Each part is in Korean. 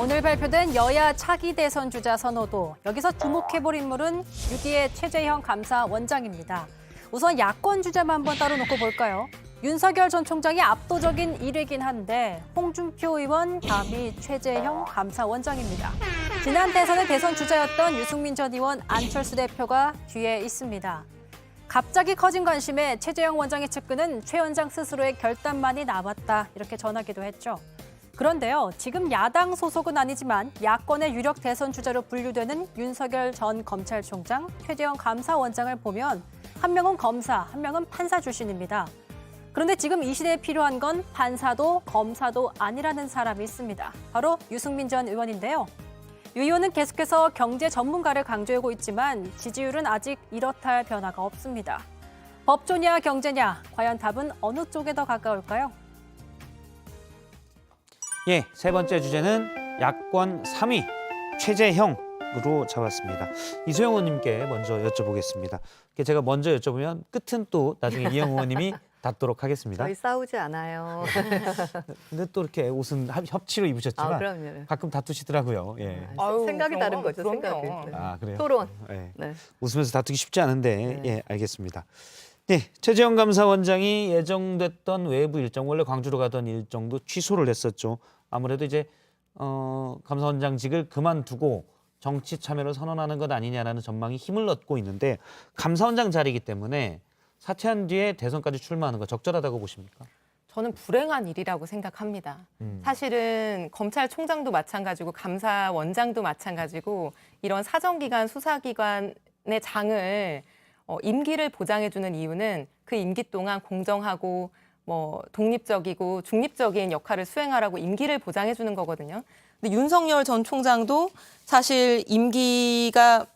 오늘 발표된 여야 차기 대선 주자 선호도. 여기서 주목해볼 인물은 6위의 최재형 감사원장입니다. 우선 야권 주자만 한번 따로 놓고 볼까요? 윤석열 전 총장이 압도적인 1위긴 한데 홍준표 의원 다음이 최재형 감사원장입니다. 지난 대선의 대선 주자였던 유승민 전 의원, 안철수 대표가 뒤에 있습니다. 갑자기 커진 관심에 최재형 원장의 측근은 최 원장 스스로의 결단만이 남았다 이렇게 전하기도 했죠. 그런데요, 지금 야당 소속은 아니지만 야권의 유력 대선 주자로 분류되는 윤석열 전 검찰총장, 최재형 감사원장을 보면 한 명은 검사, 한 명은 판사 출신입니다. 그런데 지금 이 시대에 필요한 건 판사도 검사도 아니라는 사람이 있습니다. 바로 유승민 전 의원인데요. 유 의원은 계속해서 경제 전문가를 강조하고 있지만 지지율은 아직 이렇다 할 변화가 없습니다. 법조냐 경제냐, 과연 답은 어느 쪽에 더 가까울까요? 예, 세 번째 주제는 야권 3위 최재형으로 잡았습니다. 이소영 의원님께 먼저 여쭤보겠습니다. 제가 먼저 여쭤보면 끝은 또 나중에 이영 의원님이 닫도록 하겠습니다. 저희 싸우지 않아요. 근데 또 이렇게 옷은 협치로 입으셨지만 그럼요. 가끔 다투시더라고요. 예. 생각이 다른 거죠, 그럼요. 생각이. 아, 그래요? 토론. 예. 네. 웃으면서 다투기 쉽지 않은데 네. 예, 알겠습니다. 네, 최재형 감사원장이 예정됐던 외부 일정, 원래 광주로 가던 일정도 취소를 했었죠. 아무래도 이제 감사원장직을 그만두고 정치 참여를 선언하는 것 아니냐라는 전망이 힘을 얻고 있는데 감사원장 자리이기 때문에 사퇴한 뒤에 대선까지 출마하는 거 적절하다고 보십니까? 저는 불행한 일이라고 생각합니다. 사실은 검찰총장도 마찬가지고 감사원장도 마찬가지고 이런 사정기관, 수사기관의 장을 임기를 보장해주는 이유는 그 임기 동안 공정하고 독립적이고 중립적인 역할을 수행하라고 임기를 보장해주는 거거든요. 근데 윤석열 전 총장도 사실 임기가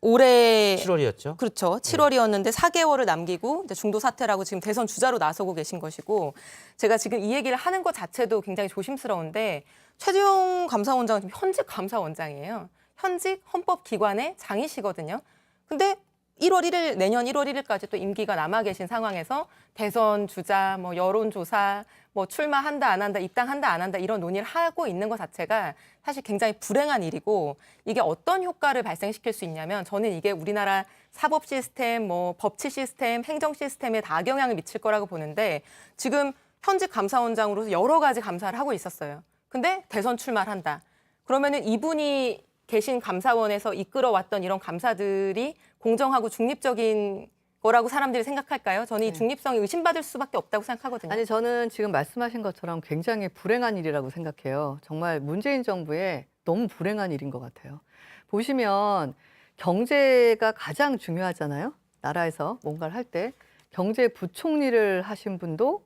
올해 7월이었죠. 그렇죠. 7월이었는데 4개월을 남기고 이제 중도 사퇴라고 지금 대선 주자로 나서고 계신 것이고 제가 지금 이 얘기를 하는 것 자체도 굉장히 조심스러운데 최재형 감사원장은 지금 현직 감사원장이에요. 현직 헌법기관의 장이시거든요. 근데 1월 1일 내년 1월 1일까지 또 임기가 남아 계신 상황에서 대선 주자, 여론조사, 출마한다 안 한다, 입당한다 안 한다 이런 논의를 하고 있는 것 자체가 사실 굉장히 불행한 일이고 이게 어떤 효과를 발생시킬 수 있냐면 저는 이게 우리나라 사법 시스템, 법치 시스템, 행정 시스템에 다 악영향을 미칠 거라고 보는데 지금 현직 감사원장으로서 여러 가지 감사를 하고 있었어요. 근데 대선 출마를 한다. 그러면은 이분이 계신 감사원에서 이끌어왔던 이런 감사들이 공정하고 중립적인 거라고 사람들이 생각할까요? 저는 이 중립성이 의심받을 수밖에 없다고 생각하거든요. 아니, 저는 지금 말씀하신 것처럼 굉장히 불행한 일이라고 생각해요. 정말 문재인 정부의 너무 불행한 일인 것 같아요. 보시면 경제가 가장 중요하잖아요. 나라에서 뭔가를 할 때 경제부총리를 하신 분도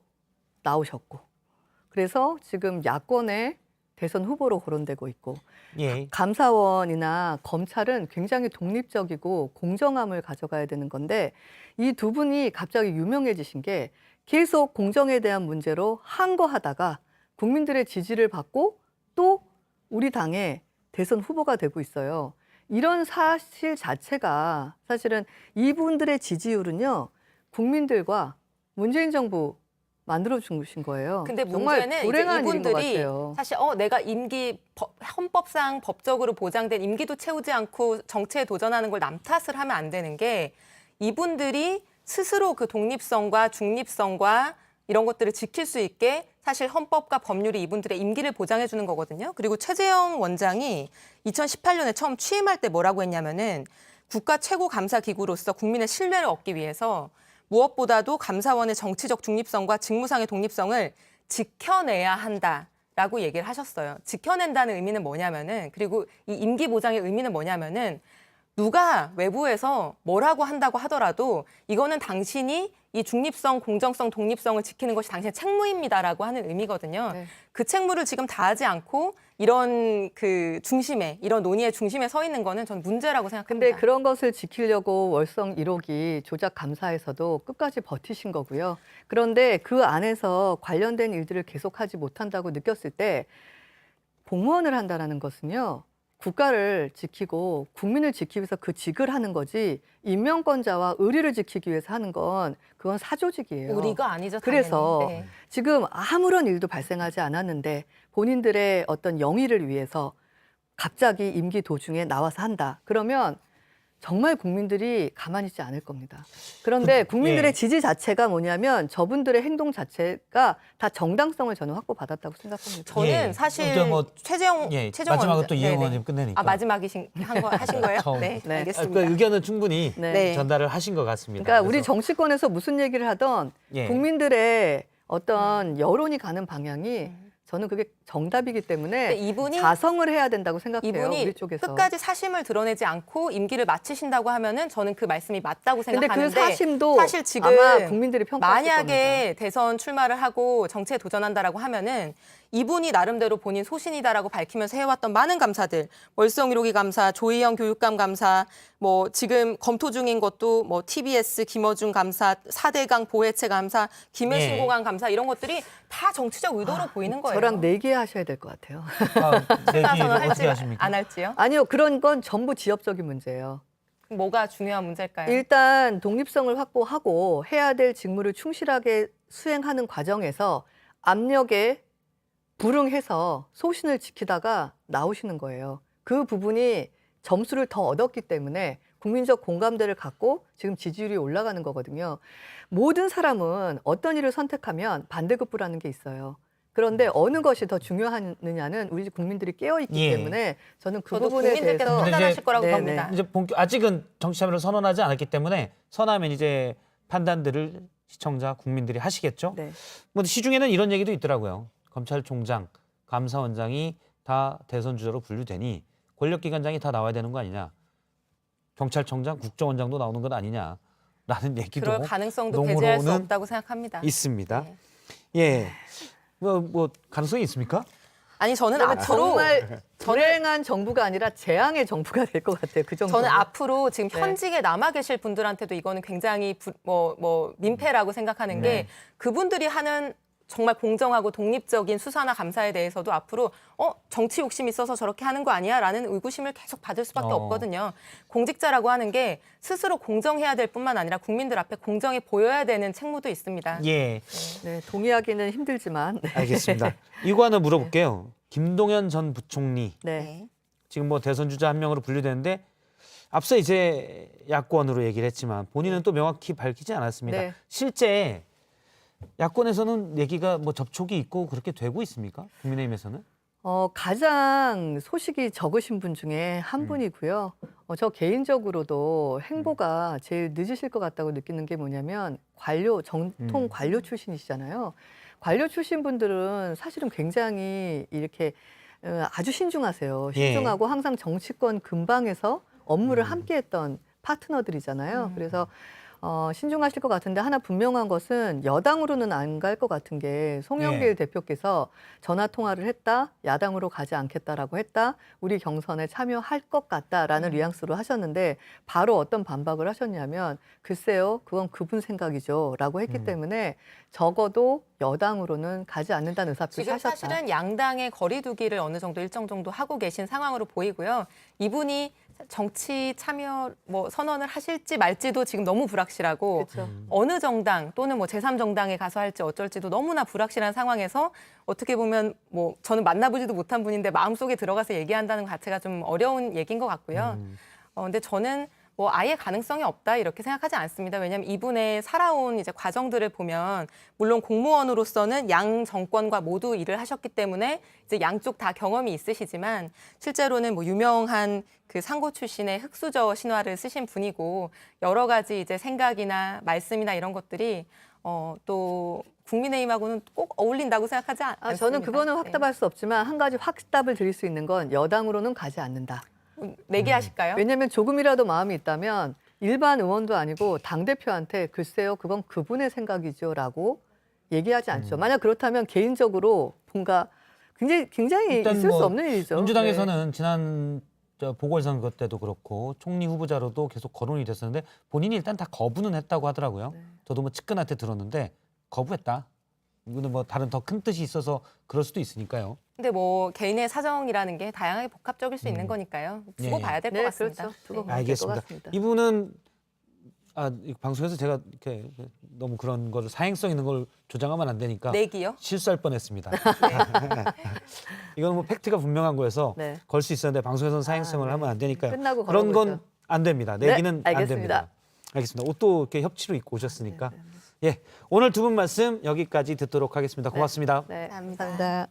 나오셨고 그래서 지금 야권의 대선 후보로 거론되고 있고 예. 감사원이나 검찰은 굉장히 독립적이고 공정함을 가져가야 되는 건데 이 두 분이 갑자기 유명해지신 게 계속 공정에 대한 문제로 항거하다가 국민들의 지지를 받고 또 우리 당의 대선 후보가 되고 있어요. 이런 사실 자체가 사실은 이분들의 지지율은요, 국민들과 문재인 정부 만들어 주신 거예요. 근데 정말 문제는 이제 불행한 일인 것 이분들이 같아요. 사실 내가 임기 헌법상 법적으로 보장된 임기도 채우지 않고 정치에 도전하는 걸 남 탓을 하면 안 되는 게 이분들이 스스로 그 독립성과 중립성과 이런 것들을 지킬 수 있게 사실 헌법과 법률이 이분들의 임기를 보장해 주는 거거든요. 그리고 최재형 원장이 2018년에 처음 취임할 때 뭐라고 했냐면은 국가 최고 감사 기구로서 국민의 신뢰를 얻기 위해서 무엇보다도 감사원의 정치적 중립성과 직무상의 독립성을 지켜내야 한다라고 얘기를 하셨어요. 지켜낸다는 의미는 뭐냐면은 그리고 이 임기 보장의 의미는 뭐냐면은 누가 외부에서 뭐라고 한다고 하더라도 이거는 당신이 이 중립성, 공정성, 독립성을 지키는 것이 당신의 책무입니다라고 하는 의미거든요. 네. 그 책무를 지금 다하지 않고 이런 그 중심에, 이런 논의의 중심에 서 있는 거는 전 문제라고 생각합니다. 근데 그런 것을 지키려고 월성 1호기 조작 감사에서도 끝까지 버티신 거고요. 그런데 그 안에서 관련된 일들을 계속하지 못한다고 느꼈을 때 공무원을 한다는 것은요. 국가를 지키고 국민을 지키기 위해서 그 직을 하는 거지 인명권자와 의리를 지키기 위해서 하는 건 그건 사조직이에요. 우리가 아니죠. 그래서 당연히. 네. 지금 아무런 일도 발생하지 않았는데 본인들의 어떤 영위를 위해서 갑자기 임기 도중에 나와서 한다. 그러면 정말 국민들이 가만히 있지 않을 겁니다. 그런데 국민들의 예. 지지 자체가 뭐냐면 저분들의 행동 자체가 다 정당성을 저는 확보받았다고 생각합니다. 저는 예. 사실 또 뭐, 최재형 마지막으로 또 네네. 이영호 의원님 끝내니까. 아 마지막이신 하신 거예요? 처음. 네, 네. 알겠습니다. 그 의견은 충분히 네. 전달을 하신 것 같습니다. 그러니까 우리 그래서, 정치권에서 무슨 얘기를 하던 예. 국민들의 어떤 여론이 가는 방향이 저는 그게 정답이기 때문에 근데 이분이 자성을 해야 된다고 생각해요. 이분이 우리 쪽에서. 끝까지 사심을 드러내지 않고 임기를 마치신다고 하면은 저는 그 말씀이 맞다고 근데 생각하는데 그 사심도 사실 지금 아마 국민들이 평가할 겁니다. 만약에 대선 출마를 하고 정치에 도전한다라고 하면은 이분이 나름대로 본인 소신이다라고 밝히면서 해왔던 많은 감사들, 월성 1호기 감사, 조희영 교육감 감사, 뭐 지금 검토 중인 것도 뭐 TBS 김어준 감사, 4대강 보혜체 감사, 김해신 예. 공항 감사 이런 것들이 다 정치적 의도로 보이는 거예요. 저랑 내기하셔야 될 것 같아요. 내기를 승하선을 어떻게 할지 하십니까? 안 할지요? 아니요, 그런 건 전부 지역적인 문제예요. 뭐가 중요한 문제일까요? 일단 독립성을 확보하고 해야 될 직무를 충실하게 수행하는 과정에서 압력에 불응해서 소신을 지키다가 나오시는 거예요. 그 부분이 점수를 더 얻었기 때문에 국민적 공감대를 갖고 지금 지지율이 올라가는 거거든요. 모든 사람은 어떤 일을 선택하면 반대급부라는 게 있어요. 그런데 어느 것이 더 중요하느냐는 우리 국민들이 깨어있기 예. 때문에 저는 그 저도 부분에 국민들께서 대해서 근데 판단하실 거라고 네네. 봅니다. 이제 아직은 정치 참여를 선언하지 않았기 때문에 선하면 이제 판단들을 시청자 국민들이 하시겠죠. 네. 뭐 시중에는 이런 얘기도 있더라고요. 검찰총장, 감사원장이 다 대선 주자로 분류되니 권력기관장이 다 나와야 되는 거 아니냐. 경찰청장, 국정원장도 나오는 건 아니냐라는 얘기도 그럴 가능성도 배제할 수 농으로는 없다고 생각합니다. 있습니다. 네. 예, 뭐 가능성이 있습니까? 아니 저는 그러면 앞으로 정말 불행한 정부가 아니라 재앙의 정부가 될 것 같아요. 그 정도. 저는 앞으로 지금 네. 현직에 남아 계실 분들한테도 이거는 굉장히 민폐라고 생각하는 게 네. 그분들이 하는 정말 공정하고 독립적인 수사나 감사에 대해서도 앞으로 정치 욕심 있어서 저렇게 하는 거 아니야라는 의구심을 계속 받을 수밖에 없거든요. 공직자라고 하는 게 스스로 공정해야 될 뿐만 아니라 국민들 앞에 공정해 보여야 되는 책무도 있습니다. 예, 네, 동의하기는 힘들지만. 네. 알겠습니다. 이거 하나 물어볼게요. 김동연 전 부총리 네. 지금 뭐 대선 주자 한 명으로 분류되는데 앞서 이제 야권으로 얘기를 했지만 본인은 또 명확히 밝히지 않았습니다. 네. 실제 야권에서는 얘기가 뭐 접촉이 있고 그렇게 되고 있습니까? 국민의힘에서는? 가장 소식이 적으신 분 중에 한 분이고요. 저 개인적으로도 행보가 제일 늦으실 것 같다고 느끼는 게 뭐냐면 정통 관료 출신이시잖아요. 관료 출신 분들은 사실은 굉장히 이렇게 아주 신중하세요. 신중하고 항상 정치권 근방에서 업무를 함께했던 파트너들이잖아요. 그래서 신중하실 것 같은데 하나 분명한 것은 여당으로는 안 갈 것 같은 게 송영길 예. 대표께서 전화 통화를 했다, 야당으로 가지 않겠다라고 했다, 우리 경선에 참여할 것 같다라는 뉘앙스로 하셨는데 바로 어떤 반박을 하셨냐면 글쎄요, 그건 그분 생각이죠라고 했기 때문에 적어도 여당으로는 가지 않는다는 의사표시 지금 하셨다. 사실은 양당의 거리두기를 어느 정도 일정 정도 하고 계신 상황으로 보이고요. 이분이 정치 참여 선언을 하실지 말지도 지금 너무 불확실하고 그렇죠. 어느 정당 또는 뭐 제3정당에 가서 할지 어쩔지도 너무나 불확실한 상황에서 어떻게 보면 저는 만나보지도 못한 분인데 마음속에 들어가서 얘기한다는 것 자체가 좀 어려운 얘기인 것 같고요. 근데 저는 아예 가능성이 없다 이렇게 생각하지 않습니다. 왜냐하면 이분의 살아온 이제 과정들을 보면 물론 공무원으로서는 양 정권과 모두 일을 하셨기 때문에 이제 양쪽 다 경험이 있으시지만 실제로는 유명한 그 상고 출신의 흑수저 신화를 쓰신 분이고 여러 가지 이제 생각이나 말씀이나 이런 것들이 또 국민의힘하고는 꼭 어울린다고 생각하지 않습니다. 저는 그거는 확답할 수 없지만 한 가지 확답을 드릴 수 있는 건 여당으로는 가지 않는다. 내기하실까요? 왜냐하면 조금이라도 마음이 있다면 일반 의원도 아니고 당대표한테 글쎄요, 그건 그분의 생각이죠라고 얘기하지 않죠. 만약 그렇다면 개인적으로 뭔가 굉장히 일단 있을 수 없는 일이죠. 민주당에서는 지난 보궐선거 때도 그렇고 총리 후보자로도 계속 거론이 됐었는데 본인이 일단 다 거부는 했다고 하더라고요. 저도 측근한테 들었는데 거부했다. 이거는 뭐 다른 더 큰 뜻이 있어서 그럴 수도 있으니까요. 근데 뭐 개인의 사정이라는 게 다양하게 복합적일 수 있는 거니까요. 두고 예. 봐야 될 것 네, 같습니다. 그렇죠. 두고 네. 봐야 될 것 알겠습니다. 같습니다. 이분은 이 방송에서 제가 이렇게 너무 그런 거를 사행성 있는 걸 조장하면 안 되니까 내기요? 실수할 뻔했습니다. 이건 뭐 팩트가 분명한 거여서 네. 걸 수 있었는데 방송에서는 사행성을 네. 하면 안 되니까요. 끝나고 그런 건 걸어보죠. 안 됩니다. 네, 내기는 안 알겠습니다. 됩니다. 알겠습니다. 옷도 이렇게 협치로 입고 오셨으니까 예, 오늘 두 분 말씀 여기까지 듣도록 하겠습니다. 고맙습니다. 네, 감사합니다. 감사합니다.